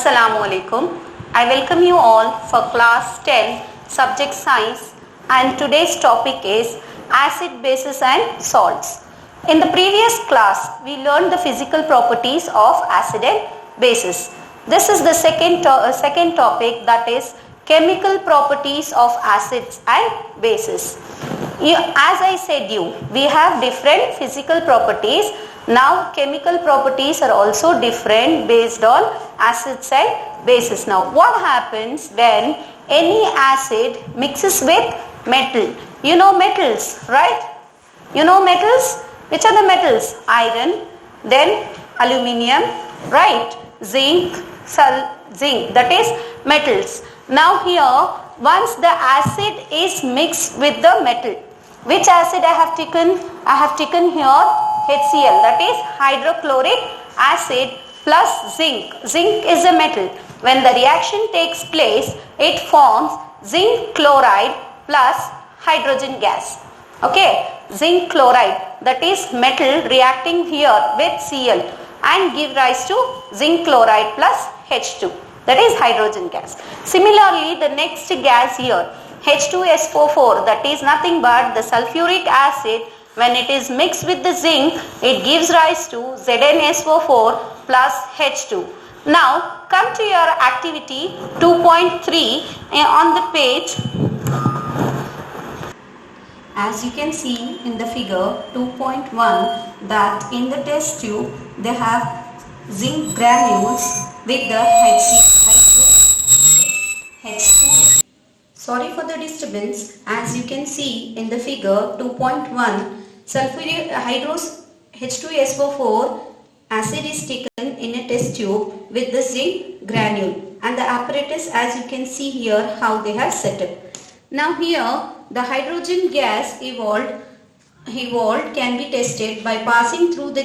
Assalamu alaikum. I welcome you all for class 10 subject science, and today's topic is acid, bases and salts. In the previous class we learned the physical properties of acid and bases. This is the second topic, that is chemical properties of acids and bases. As I said we have different physical properties. Now chemical properties are also different based on acids and bases. Now what happens when any acid mixes with metal? You know metals, right? You know metals? Which are the metals? Iron, then aluminium, right? Zinc, that is metals. Now here, once the acid is mixed with the metal, which acid I have taken? I have taken here HCl, that is hydrochloric acid plus zinc. Zinc is a metal. When the reaction takes place, it forms zinc chloride plus hydrogen gas. Okay, zinc chloride, that is metal reacting here with Cl and give rise to zinc chloride plus H2, that is hydrogen gas. Similarly, the next gas here, H2SO4, that is nothing but the sulfuric acid. When it is mixed with the zinc, it gives rise to ZnSO4 plus H2. Now come to your activity 2.3 on the page. As you can see in the figure 2.1, that in the test tube they have zinc granules with the H2. Sorry for the disturbance. As you can see in the figure 2.1, sulfuric H2SO4 acid is taken in a test tube with the zinc granule, and the apparatus, as you can see here, how they have set up. Now here the hydrogen gas evolved can be tested by passing the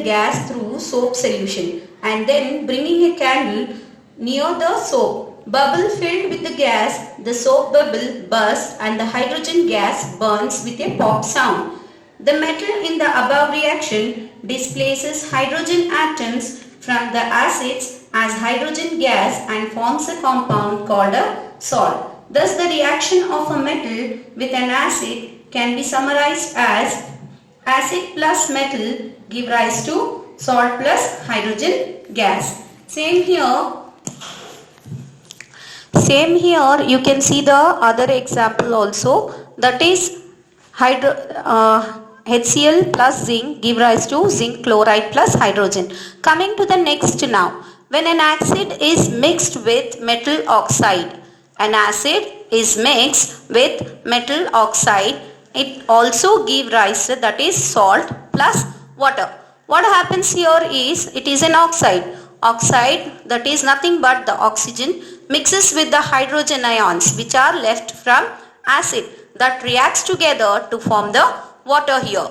gas through soap solution and then bringing a candle near the soap. Bubble filled with the gas, the soap bubble bursts and the hydrogen gas burns with a pop sound. The metal in the above reaction displaces hydrogen atoms from the acids as hydrogen gas and forms a compound called a salt. Thus the reaction of a metal with an acid can be summarized as acid plus metal give rise to salt plus hydrogen gas. Same here you can see the other example also, that is HCl plus zinc give rise to zinc chloride plus hydrogen. Coming to the next now, when an acid is mixed with metal oxide, it also give rise, that is salt plus water. What happens here is, it is an oxide, that is nothing but the oxygen mixes with the hydrogen ions which are left from acid, that reacts together to form the water here.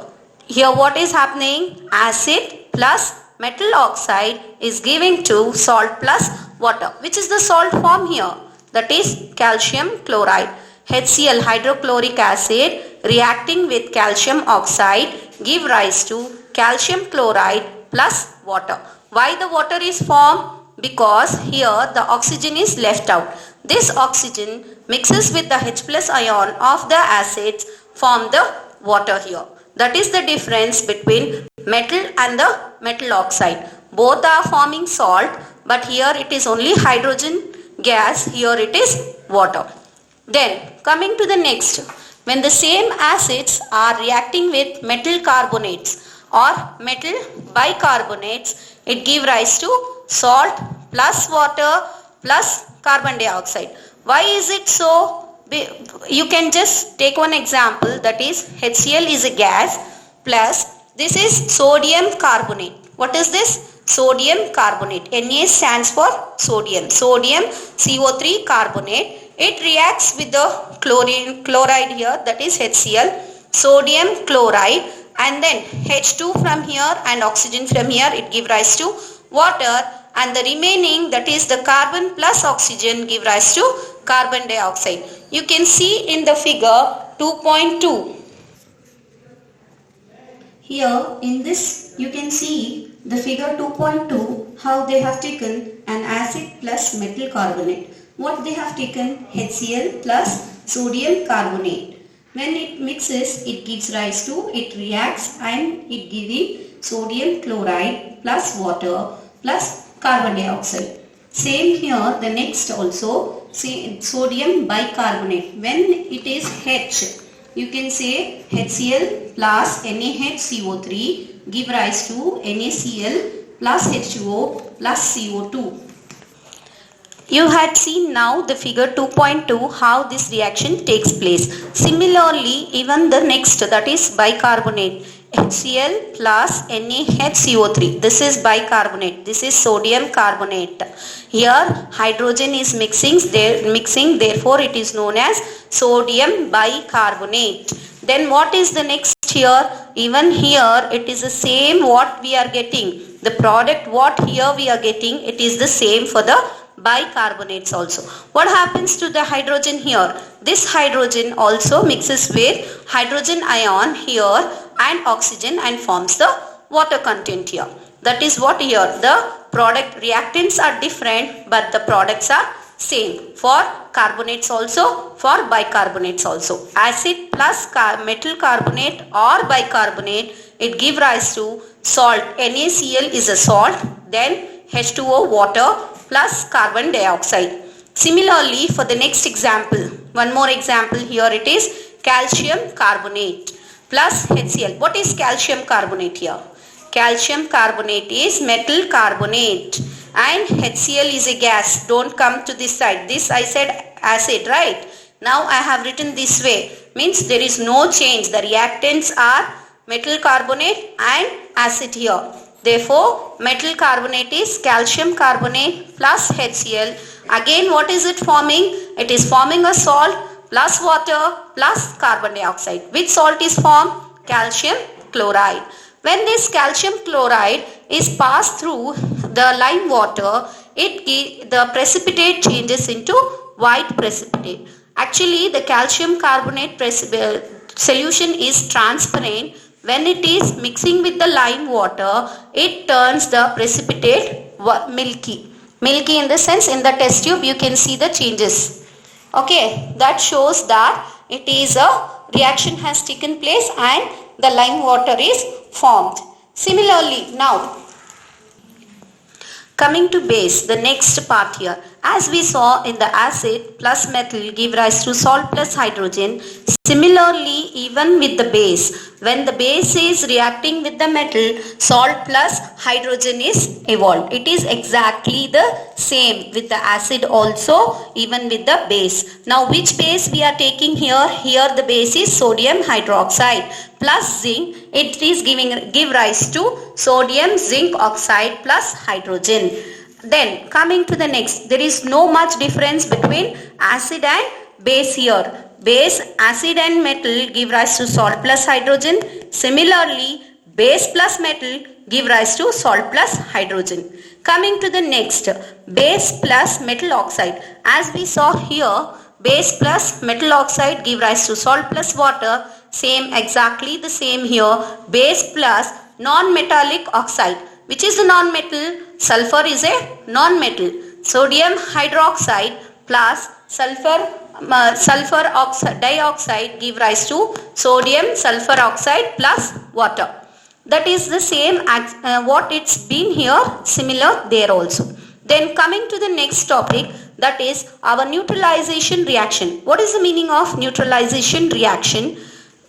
Here what is happening? Acid plus metal oxide is giving to salt plus water. Which is the salt form here? That is calcium chloride. HCl, hydrochloric acid, reacting with calcium oxide give rise to calcium chloride plus water. Why the water is formed? Because here the oxygen is left out. This oxygen mixes with the H plus ion of the acids, form the water here. That is the difference between metal and the metal oxide. Both are forming salt, but here it is only hydrogen gas, here it is water. Then coming to the next, when the same acids are reacting with metal carbonates or metal bicarbonates, it gives rise to salt plus water plus carbon dioxide. Why is it so? You can just take one example, that is HCl is a gas plus this is sodium carbonate. What is this? Sodium carbonate. Na stands for sodium. Sodium CO3 carbonate. It reacts with the chloride here, that is HCl, sodium chloride, and then H2 from here and oxygen from here, it gives rise to water, and the remaining, that is the carbon plus oxygen, give rise to carbon dioxide. You can see in the figure 2.2. Here in this you can see the figure 2.2, how they have taken an acid plus metal carbonate. What they have taken? HCl plus sodium carbonate. When it mixes, it gives rise to, it reacts and it giving sodium chloride plus water plus carbon dioxide. Same here, the next also, see sodium bicarbonate. When it is H, you can say HCl plus NaHCO3 give rise to NaCl plus H2O plus CO2. You had seen now the figure 2.2 how this reaction takes place. Similarly, even the next, that is bicarbonate, HCl plus NaHCO3. This is bicarbonate. This is sodium carbonate. Here hydrogen is mixing, therefore it is known as sodium bicarbonate. Then what is the next here? Even here it is the same what we are getting. The product what here we are getting, it is the same for the bicarbonates also. What happens to the hydrogen here? This hydrogen also mixes with hydrogen ion here and oxygen and forms the water content here. That is what here. The product reactants are different but the products are same for carbonates also, for bicarbonates also. Acid plus metal carbonate or bicarbonate, it give rise to salt. NaCl is a salt, then H2O water plus carbon dioxide. Similarly, for the next example, one more example here, it is calcium carbonate plus HCl. What is calcium carbonate here? Calcium carbonate is metal carbonate and HCl is a gas. Don't come to this side. This I said acid, right? Now I have written this way. Means there is no change. The reactants are metal carbonate and acid here. Therefore, metal carbonate is calcium carbonate plus HCl. Again, what is it forming? It is forming a salt plus water plus carbon dioxide. Which salt is formed? Calcium chloride. When this calcium chloride is passed through the lime water, the precipitate changes into white precipitate. Actually, the calcium carbonate solution is transparent. When it is mixing with the lime water, it turns the precipitate milky. Milky in the sense, in the test tube you can see the changes. Okay, that shows that it is a reaction has taken place and the lime water is formed. Similarly, now coming to base, the next part here. As we saw in the acid plus metal give rise to salt plus hydrogen. Similarly, even with the base, when the base is reacting with the metal, salt plus hydrogen is evolved. It is exactly the same with the acid also, even with the base. Now, which base we are taking here? Here the base is sodium hydroxide plus zinc. It is give rise to sodium zinc oxide plus hydrogen. Then coming to the next, there is no much difference between acid and base here. Base, acid and metal give rise to salt plus hydrogen. Similarly, base plus metal give rise to salt plus hydrogen. Coming to the next, base plus metal oxide. As we saw here, base plus metal oxide give rise to salt plus water. Same, exactly the same here. Base plus non-metallic oxide. Which is a non-metal? Sulfur is a non-metal. Sodium hydroxide plus sulfur dioxide give rise to sodium sulfur oxide plus water. That is the same as what it's been here, similar there also. Then coming to the next topic, that is our neutralization reaction. What is the meaning of neutralization reaction?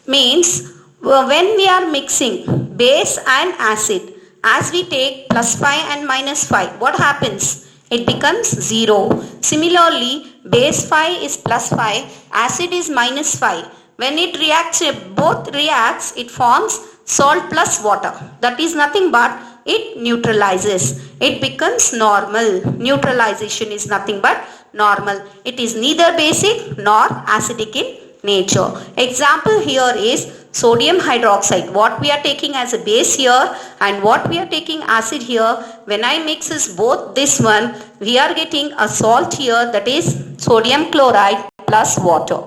Means when we are mixing base and acid, as we take plus 5 and minus 5, what happens? It becomes 0. Similarly, base 5 is plus 5, acid is minus 5. When it reacts, both reacts, it forms salt plus water. That is nothing but it neutralizes. It becomes normal. Neutralization is nothing but normal. It is neither basic nor acidic in nature. Example here is sodium hydroxide. What we are taking as a base here and what we are taking acid here. When I mixes both this one, we are getting a salt here, that is sodium chloride plus water.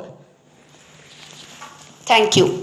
Thank you.